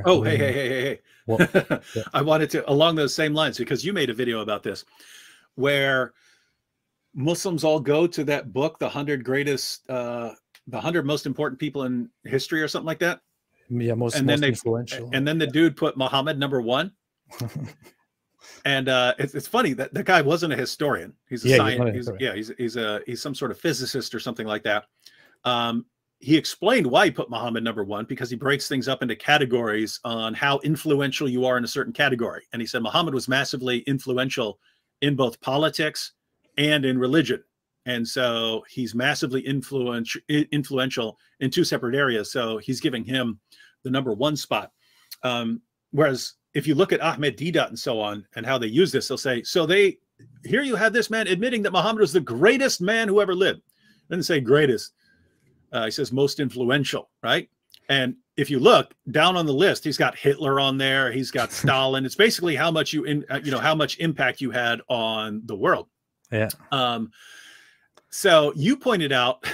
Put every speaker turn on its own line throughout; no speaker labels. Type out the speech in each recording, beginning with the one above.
Oh,
What do
hey,
you
hey,
mean?
hey, hey,
What?
hey.
Yeah.
I wanted to, along those same lines, because you made a video about this, where Muslims all go to that book, the 100 most important people in history or something like that.
Yeah, most
And then
most
they,
influential.
and then the dude put Muhammad #1. And it's funny that the guy wasn't a historian. He's a
Yeah, he's
science.
not a
He's
historian.
yeah. He's some sort of physicist or something like that. He explained why he put Muhammad #1 because he breaks things up into categories on how influential you are in a certain category. And he said Muhammad was massively influential in both politics and in religion. And so he's massively influential in two separate areas. So he's giving him the #1 spot. Whereas if you look at Ahmed Deedat and so on and how they use this, they'll say, so here you have this man admitting that Muhammad was the greatest man who ever lived. Didn't say greatest. He says most influential, right? And if you look down on the list, he's got Hitler on there. He's got Stalin. It's basically how much how much impact you had on the world.
Yeah.
So you pointed out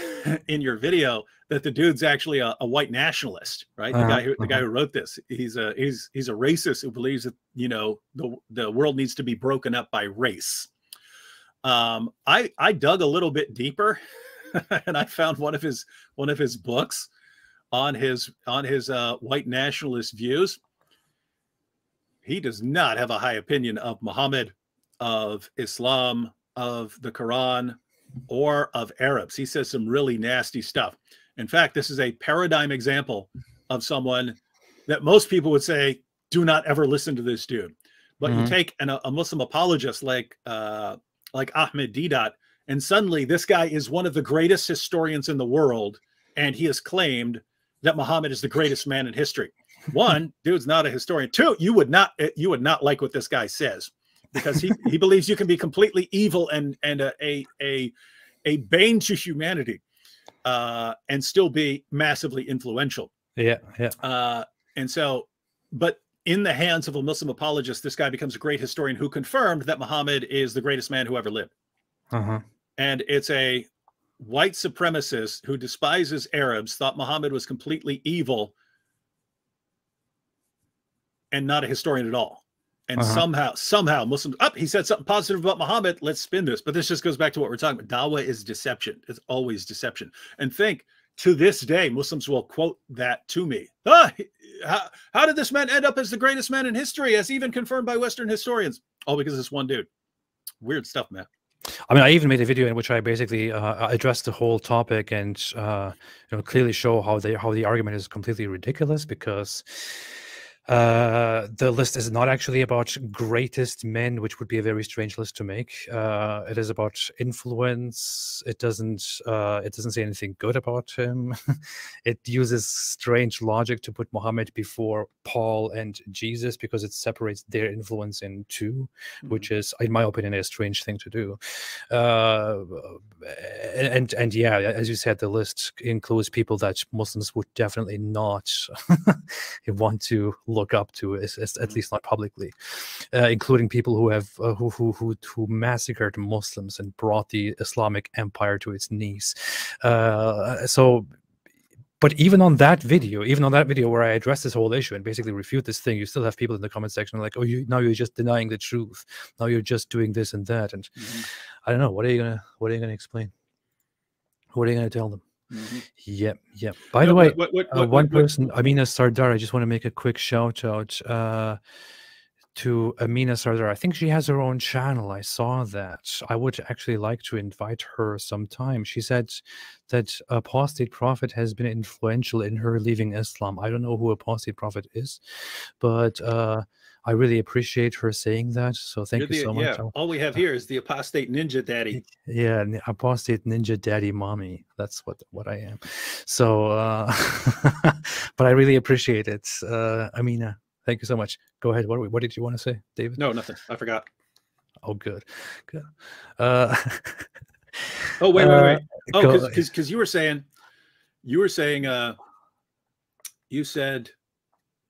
in your video that the dude's actually a white nationalist, right? The guy who wrote this, he's a racist who believes that the world needs to be broken up by race. I dug a little bit deeper, and I found one of his books on his white nationalist views. He does not have a high opinion of Muhammad, of Islam, of the Quran, or of Arabs. He says some really nasty stuff. In fact, this is a paradigm example of someone that most people would say, do not ever listen to this dude. But you take a Muslim apologist like Ahmed Deedat, and suddenly this guy is one of the greatest historians in the world, and he has claimed that Muhammad is the greatest man in history. One, dude's not a historian. Two, you would not like what this guy says, because he believes you can be completely evil and a bane to humanity and still be massively influential.
Yeah, yeah.
And so, but in the hands of a Muslim apologist, this guy becomes a great historian who confirmed that Muhammad is the greatest man who ever lived. And it's a white supremacist who despises Arabs, thought Muhammad was completely evil and not a historian at all. And somehow Muslims, he said something positive about Muhammad, let's spin this. But this just goes back to what we're talking about. Dawah is deception. It's always deception. And think, to this day, Muslims will quote that to me. How did this man end up as the greatest man in history, as even confirmed by Western historians? All because of this one dude. Weird stuff, man.
I mean, I even made a video in which I basically addressed the whole topic and clearly show how the argument is completely ridiculous, because the list is not actually about greatest men, which would be a very strange list to make. It is about influence. It doesn't say anything good about him. It uses strange logic to put Muhammad before Paul and Jesus, because it separates their influence in two, which is, in my opinion, a strange thing to do. And yeah, as you said, the list includes people that Muslims would definitely not want to look up to, at least not publicly, including people who have who massacred Muslims and brought the Islamic Empire to its knees. But even on that video where I address this whole issue and basically refute this thing, you still have people in the comment section like, oh, now you're just denying the truth. Now you're just doing this and that. And I don't know, what are you gonna explain? What are you gonna tell them? Yep. By the way, one person, Amina Sardar, I just want to make a quick shout out to Amina Sardar. I think she has her own channel. I saw that. I would actually like to invite her sometime. She said that Apostate Prophet has been influential in her leaving Islam. I don't know who Apostate Prophet is, but I really appreciate her saying that. So thank you so much.
Yeah, all we have here is the Apostate Ninja Daddy.
Yeah, Apostate Ninja Daddy Mommy. That's what I am. So, but I really appreciate it. Amina, thank you so much. Go ahead. What did you want to say, David?
No, nothing. I forgot.
Oh, good.
Oh, wait. Oh, because you said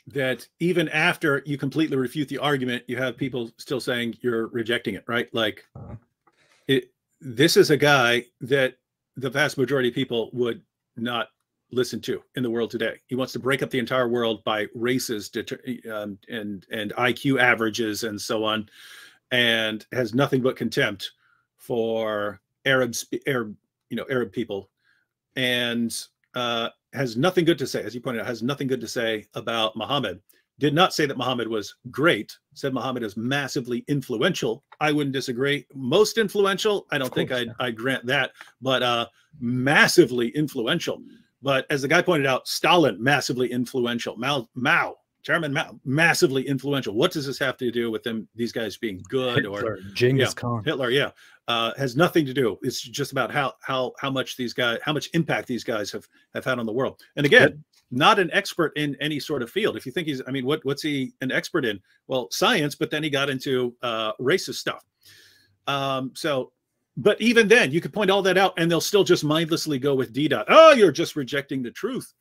that even after you completely refute the argument, you have people still saying you're rejecting it, right? Like, this is a guy that the vast majority of people would not listen to in the world today. He wants to break up the entire world by races and IQ averages and so on, and has nothing but contempt for Arab people, and has nothing good to say, as you pointed out, has nothing good to say about Muhammad. Did not say that Muhammad was great, said Muhammad is massively influential. I wouldn't disagree. Most influential, I don't think I grant that, but massively influential. But as the guy pointed out, Stalin, massively influential. Chairman Mao, massively influential. What does this have to do with these guys being good?
Hitler,
or
Genghis Khan.
Hitler, yeah. Has nothing to do. It's just about how much impact these guys have had on the world. And again, not an expert in any sort of field. If you think what's he an expert in? Well, science, but then he got into racist stuff. But even then, you could point all that out, and they'll still just mindlessly go with DDOT. Oh, you're just rejecting the truth.